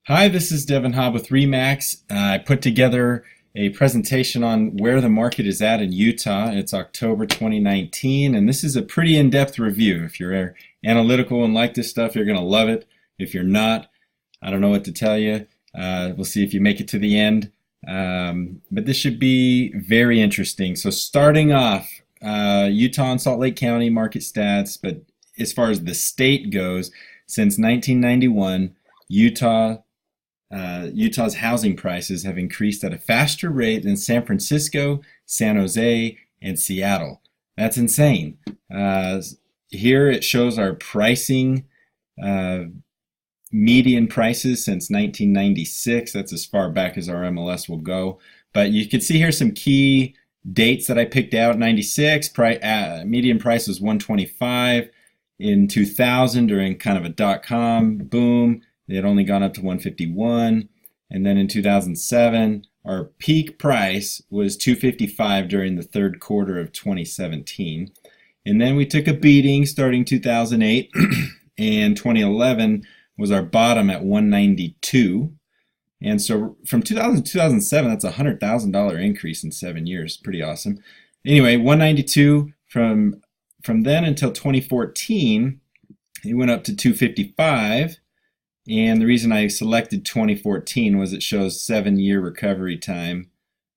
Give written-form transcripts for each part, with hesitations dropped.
Hi, this is Devin Haub with Remax. I put together a presentation on where the market is at in Utah. It's October 2019, and this is a pretty in-depth review. If you're analytical and like this stuff, you're going to love it. If you're not, I don't know what to tell you. We'll see if you make it to the end. But this should be very interesting. So starting off, Utah and Salt Lake County market stats, but as far as the state goes, since 1991, Utah's housing prices have increased at a faster rate than San Francisco, San Jose, and Seattle. That's insane. Here it shows our pricing, median prices since 1996. That's as far back as our MLS will go. But you can see here some key dates that I picked out. 96, median price was 125. In 2000, during kind of a dot-com boom, they had only gone up to 151. And then in 2007, our peak price was 255 during the third quarter of 2017. And then we took a beating starting 2008, and 2011 was our bottom at 192. And so from 2000 to 2007, that's a $100,000 increase in 7 years. Pretty awesome. Anyway, 192 from then until 2014, it went up to 255. And the reason I selected 2014 was it shows 7-year recovery time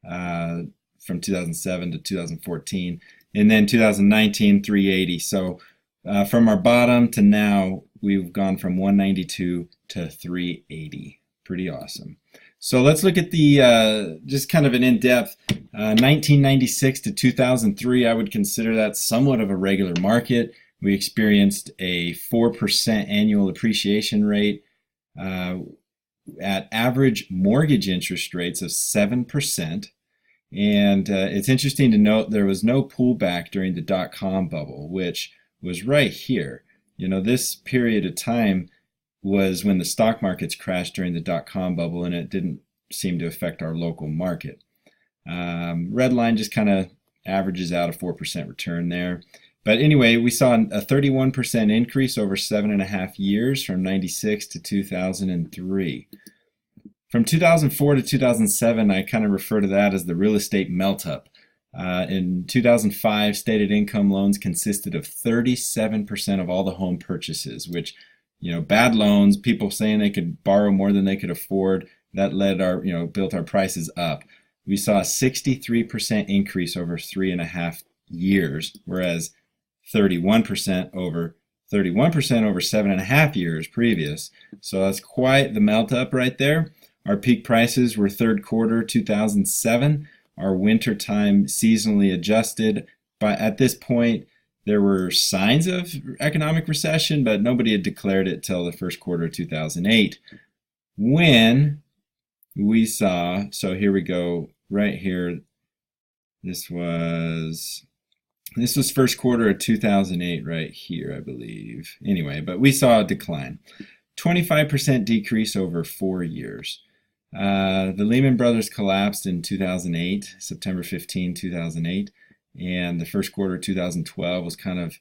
from 2007 to 2014. And then 2019, 380. So from our bottom to now, we've gone from 192 to 380. Pretty awesome. So let's look at the just kind of an in-depth 1996 to 2003. I would consider that somewhat of a regular market. We experienced a 4% annual appreciation rate at average mortgage interest rates of 7%. And it's interesting to note there was no pullback during the dot-com bubble, which was right here. You know, this period of time was when the stock markets crashed during the dot-com bubble, and it didn't seem to affect our local market. Red line just kind of averages out a 4% return there. But anyway, we saw a 31% increase over 7.5 years from 96 to 2003. From 2004 to 2007, I kind of refer to that as the real estate melt-up. In 2005, stated income loans consisted of 37% of all the home purchases, which, you know, bad loans, people saying they could borrow more than they could afford, that led built our prices up. We saw a 63% increase over 3.5 years, whereas 31% over 7.5 years previous. So that's quite the melt up right there. Our peak prices were third quarter 2007. Our winter time seasonally adjusted. But at this point, there were signs of economic recession, but nobody had declared it till the first quarter of 2008. When we saw, so here we go, right here. This was first quarter of 2008 right here, I believe. Anyway, but we saw a decline. 25% decrease over 4 years. The Lehman Brothers collapsed in 2008, September 15, 2008. And the first quarter of 2012 was kind of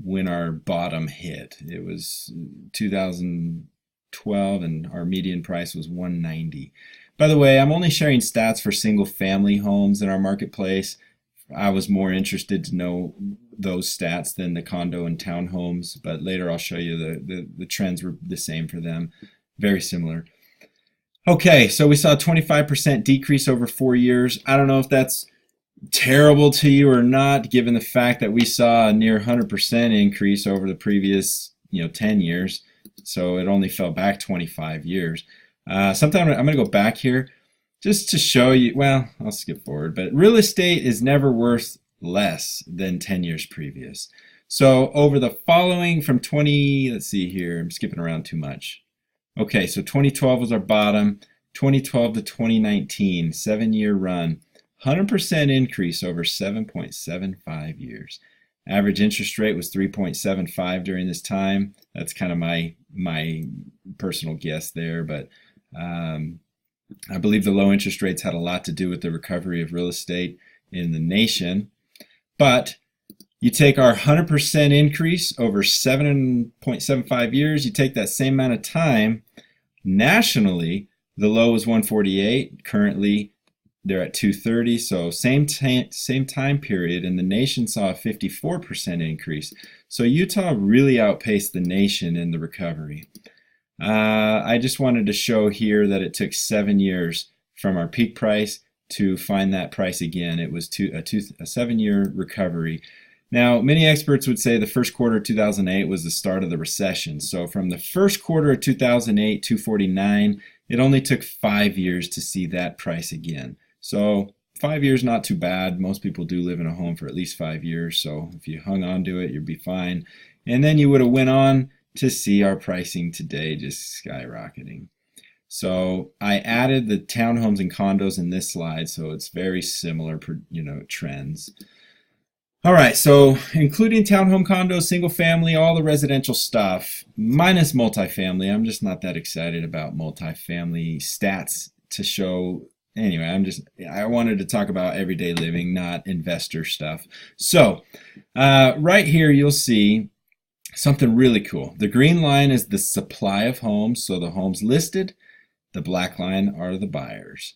when our bottom hit. It was 2012, and our median price was 190. By the way, I'm only sharing stats for single-family homes in our marketplace. I was more interested to know those stats than the condo and townhomes, but later I'll show you the trends were the same for them, very similar. Okay, so we saw a 25% decrease over 4 years. I don't know if that's terrible to you or not, given the fact that we saw a near 100% increase over the previous 10 years. So it only fell back 25 years. Sometime I'm going to go back here just to show you, well, I'll skip forward, but real estate is never worth less than 10 years previous. So over the following from let's see here, I'm skipping around too much. Okay, so 2012 was our bottom, 2012 to 2019, 7-year run, 100% increase over 7.75 years. Average interest rate was 3.75 during this time. That's kind of my personal guess there, but I believe the low interest rates had a lot to do with the recovery of real estate in the nation. But you take our 100% increase over 7.75 years, you take that same amount of time, Nationally, the low was 148. Currently, they're at 230. So same time period, and the nation saw a 54% increase. So Utah really outpaced the nation in the recovery. I just wanted to show here that it took 7 years from our peak price to find that price again. It was a 7-year recovery. Now, many experts would say the first quarter of 2008 was the start of the recession. So from the first quarter of 2008, 249, it only took 5 years to see that price again. So 5 years, not too bad. Most people do live in a home for at least 5 years. So if you hung on to it, you'd be fine. And then you would have went on to see our pricing today just skyrocketing. So I added the townhomes and condos in this slide, so it's very similar, trends. All right, so including townhome, condos, single family, all the residential stuff, minus multifamily. I'm just not that excited about multifamily stats to show. Anyway, I wanted to talk about everyday living, not investor stuff. So right here, you'll see something really cool. The green line is the supply of homes, so the homes listed. The black line are the buyers.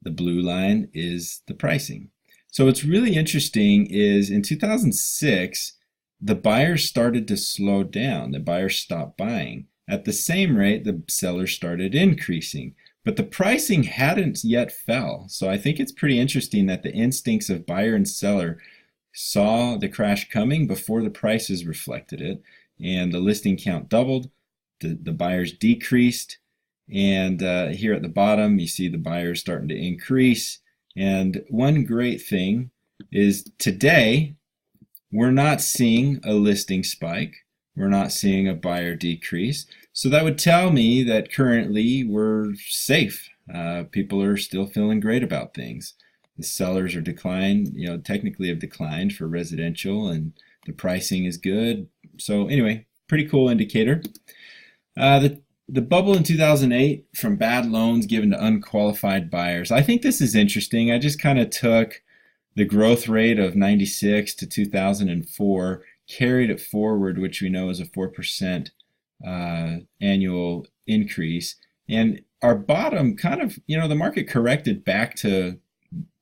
The blue line is the pricing. So what's really interesting is in 2006, the buyers started to slow down. The buyers stopped buying. At the same rate, the sellers started increasing. But the pricing hadn't yet fell. So I think it's pretty interesting that the instincts of buyer and seller saw the crash coming before the prices reflected it. And the listing count doubled. The buyers decreased. And here at the bottom, you see the buyers starting to increase. And one great thing is today, we're not seeing a listing spike. We're not seeing a buyer decrease. So that would tell me that currently we're safe. People are still feeling great about things. The sellers are technically have declined for residential, and the pricing is good. So anyway, pretty cool indicator. The bubble in 2008 from bad loans given to unqualified buyers. I think this is interesting. I just kind of took the growth rate of 96 to 2004, carried it forward, which we know is a 4% annual increase. And our bottom kind of, the market corrected back to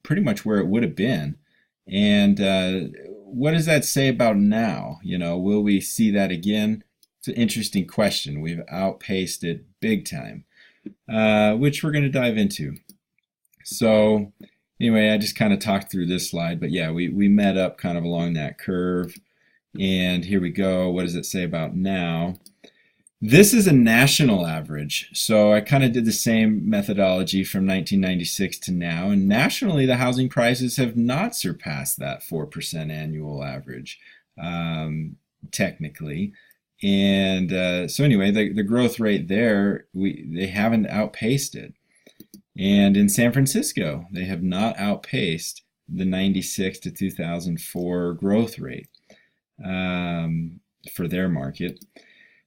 pretty much where it would have been. And what does that say about now? Will we see that again? It's an interesting question. We've outpaced it big time, which we're going to dive into. So anyway, I just kind of talked through this slide, but yeah, we met up kind of along that curve. And here we go. What does it say about now? This is a national average. So I kind of did the same methodology from 1996 to now. And nationally, the housing prices have not surpassed that 4% annual average, technically. And so anyway, the growth rate there, they haven't outpaced it. And in San Francisco, they have not outpaced the 96 to 2004 growth rate for their market.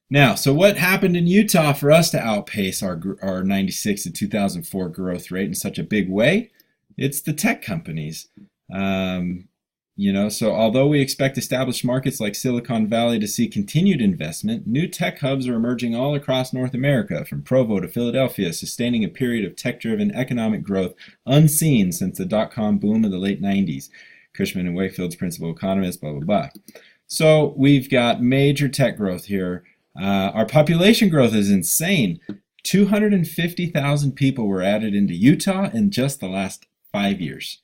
Now, so what happened in Utah for us to outpace our 96 to 2004 growth rate in such a big way? It's the tech companies. So although we expect established markets like Silicon Valley to see continued investment, new tech hubs are emerging all across North America, from Provo to Philadelphia, sustaining a period of tech-driven economic growth unseen since the dot-com boom of the late 90s. Cushman and Wakefield's principal economist, blah, blah, blah. So we've got major tech growth here. Our population growth is insane. 250,000 people were added into Utah in just the last 5 years.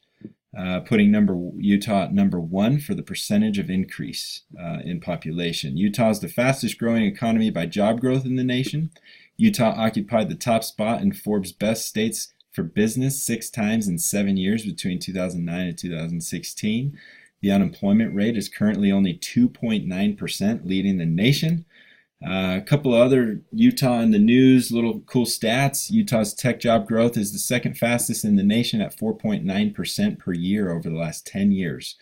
Putting Utah at number 1 for the percentage of increase in population. Utah is the fastest growing economy by job growth in the nation. Utah occupied the top spot in Forbes' best states for business 6 times in 7 years between 2009 and 2016. The unemployment rate is currently only 2.9%, leading the nation. A couple of other Utah in the news, little cool stats. Utah's tech job growth is the second fastest in the nation at 4.9% per year over the last 10 years.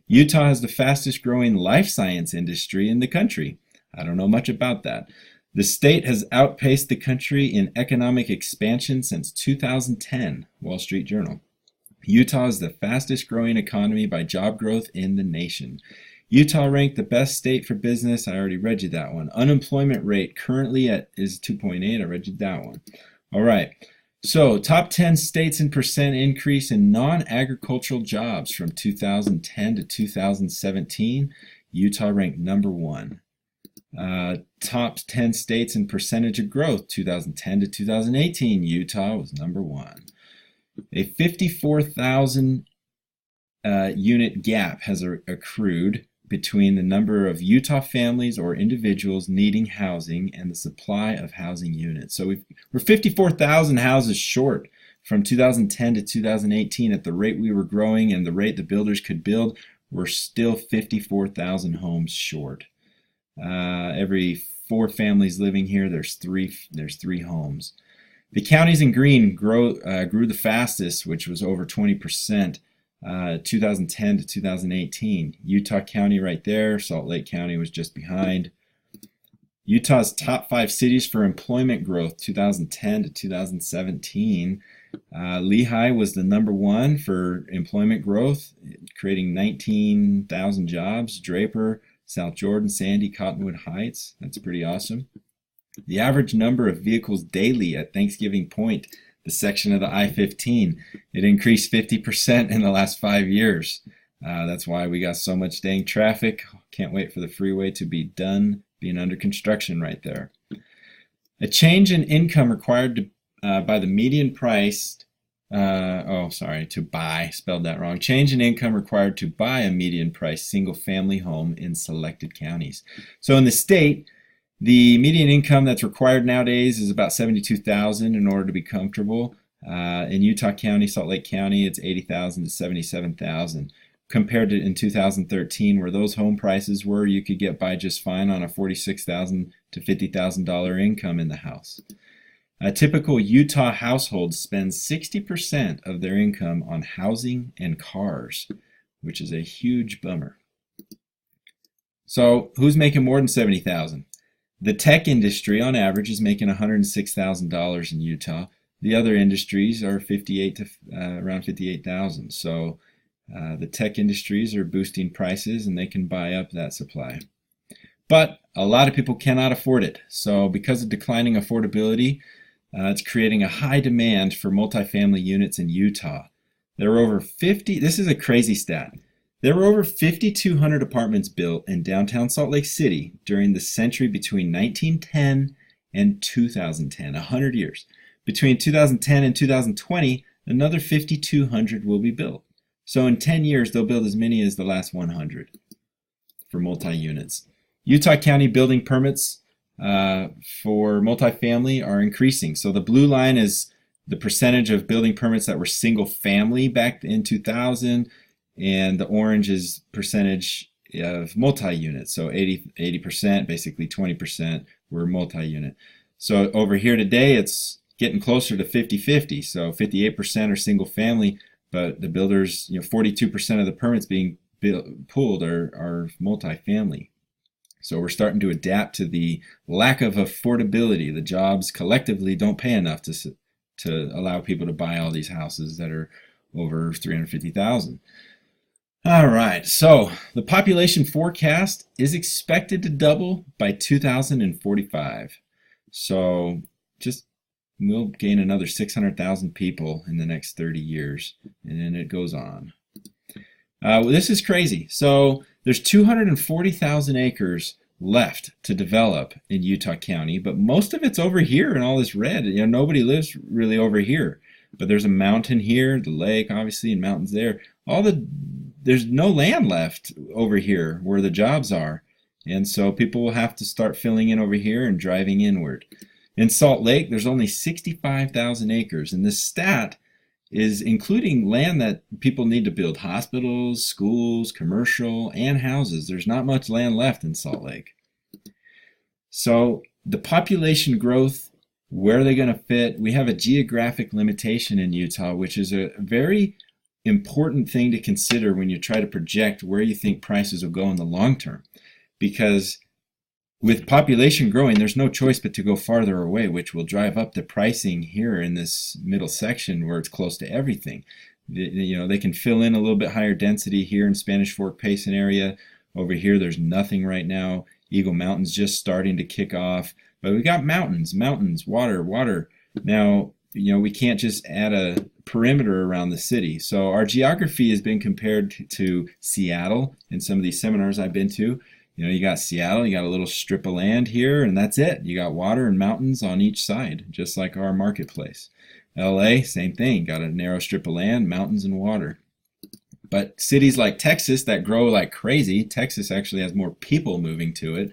Utah has the fastest growing life science industry in the country. I don't know much about that. The state has outpaced the country in economic expansion since 2010, Wall Street Journal. Utah is the fastest growing economy by job growth in the nation. Utah ranked the best state for business. I already read you that one. Unemployment rate currently is 2.8. I read you that one. All right. So top 10 states in percent increase in non-agricultural jobs from 2010 to 2017. Utah ranked number 1. Top 10 states in percentage of growth 2010 to 2018. Utah was number 1. A 54,000 unit gap has accrued between the number of Utah families or individuals needing housing and the supply of housing units. So we're 54,000 houses short from 2010 to 2018. At the rate we were growing and the rate the builders could build, we're still 54,000 homes short. Every 4 families living here, there's three homes. The counties in green grew the fastest, which was over 20%. 2010 to 2018. Utah County right there. Salt Lake County was just behind. Utah's top 5 cities for employment growth 2010 to 2017. Lehi was the number 1 for employment growth, creating 19,000 jobs. Draper, South Jordan, Sandy, Cottonwood Heights. That's pretty awesome. The average number of vehicles daily at Thanksgiving Point, the section of the I-15, it increased 50% in the last 5 years. That's why we got so much dang traffic. Can't wait for the freeway to be done, being under construction right there. A change in income required by the median price, to buy, spelled that wrong. Change in income required to buy a median price single family home in selected counties. So in the state, the median income that's required nowadays is about $72,000 in order to be comfortable. In Utah County, Salt Lake County, it's $80,000 to $77,000. Compared to in 2013, where those home prices were, you could get by just fine on a $46,000 to $50,000 income in the house. A typical Utah household spends 60% of their income on housing and cars, which is a huge bummer. So who's making more than $70,000? The tech industry, on average, is making $106,000 in Utah. The other industries are around $58,000. So the tech industries are boosting prices, and they can buy up that supply. But a lot of people cannot afford it. So because of declining affordability, it's creating a high demand for multifamily units in Utah. There are over 50. This is a crazy stat. There were over 5,200 apartments built in downtown Salt Lake City during the century between 1910 and 2010, 100 years. Between 2010 and 2020, another 5,200 will be built. So in 10 years, they'll build as many as the last 100 for multi-units. Utah County building permits for multifamily are increasing. So the blue line is the percentage of building permits that were single family back in 2000. And the orange is percentage of multi-unit. So 80%, basically 20% were multi-unit. So over here today, it's getting closer to 50-50. So 58% are single family, but the builders, 42% of the permits being pulled are multi-family. So we're starting to adapt to the lack of affordability. The jobs collectively don't pay enough to allow people to buy all these houses that are over $350,000. All right, so the population forecast is expected to double by 2045. So we'll gain another 600,000 people in the next 30 years, and then it goes on. This is crazy. So there's 240,000 acres left to develop in Utah County, but most of it's over here in all this red. Nobody lives really over here, but there's a mountain here, the lake, obviously, and mountains there. There's no land left over here where the jobs are. And so people will have to start filling in over here and driving inward. In Salt Lake, there's only 65,000 acres. And this stat is including land that people need to build hospitals, schools, commercial, and houses. There's not much land left in Salt Lake. So the population growth, where are they going to fit? We have a geographic limitation in Utah, which is a very important thing to consider when you try to project where you think prices will go in the long term. Because with population growing, there's no choice but to go farther away, which will drive up the pricing here in this middle section where it's close to everything. They can fill in a little bit higher density here in Spanish Fork Payson area, Over here, there's nothing right now. Eagle Mountain's just starting to kick off. But we got mountains, water. Now, we can't just add a perimeter around the city. So our geography has been compared to Seattle in some of these seminars I've been to. You got Seattle, you got a little strip of land here, and that's it. You got water and mountains on each side, just like our marketplace. LA, same thing. Got a narrow strip of land, mountains and water. But cities like Texas that grow like crazy, Texas actually has more people moving to it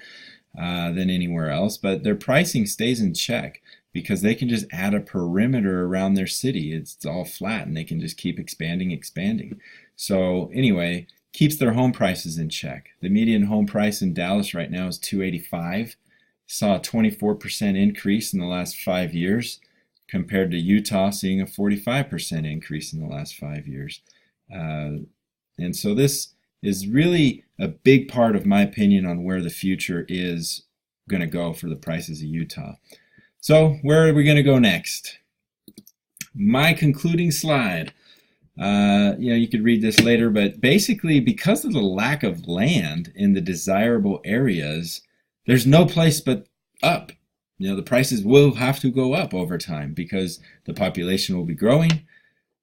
than anywhere else, but their pricing stays in check because they can just add a perimeter around their city. It's all flat and they can just keep expanding. So anyway, keeps their home prices in check. The median home price in Dallas right now is $285. Saw a 24% increase in the last 5 years compared to Utah seeing a 45% increase in the last 5 years. And so this is really a big part of my opinion on where the future is going to go for the prices of Utah. So where are we going to go next? My concluding slide. You could read this later, but basically because of the lack of land in the desirable areas, there's no place but up. The prices will have to go up over time because the population will be growing.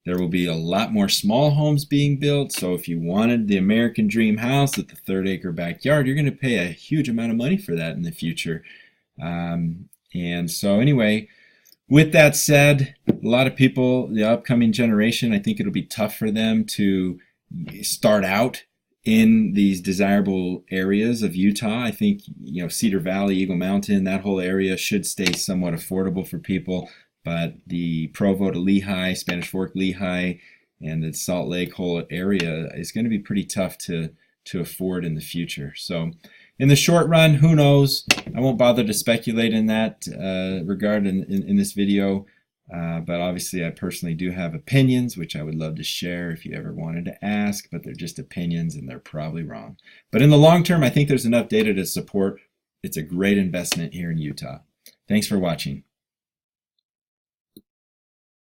There will be a lot more small homes being built. So if you wanted the American dream house with the 3rd-acre backyard, you're going to pay a huge amount of money for that in the future. And so anyway, with that said, a lot of people, the upcoming generation, I think it'll be tough for them to start out in these desirable areas of Utah. I think, Cedar Valley, Eagle Mountain, that whole area should stay somewhat affordable for people. But the Provo to Lehi, Spanish Fork Lehi, and the Salt Lake whole area is going to be pretty tough to afford in the future. So in the short run, who knows? I won't bother to speculate in that regard in this video. But obviously, I personally do have opinions, which I would love to share if you ever wanted to ask. But they're just opinions, and they're probably wrong. But in the long term, I think there's enough data to support it's a great investment here in Utah. Thanks for watching.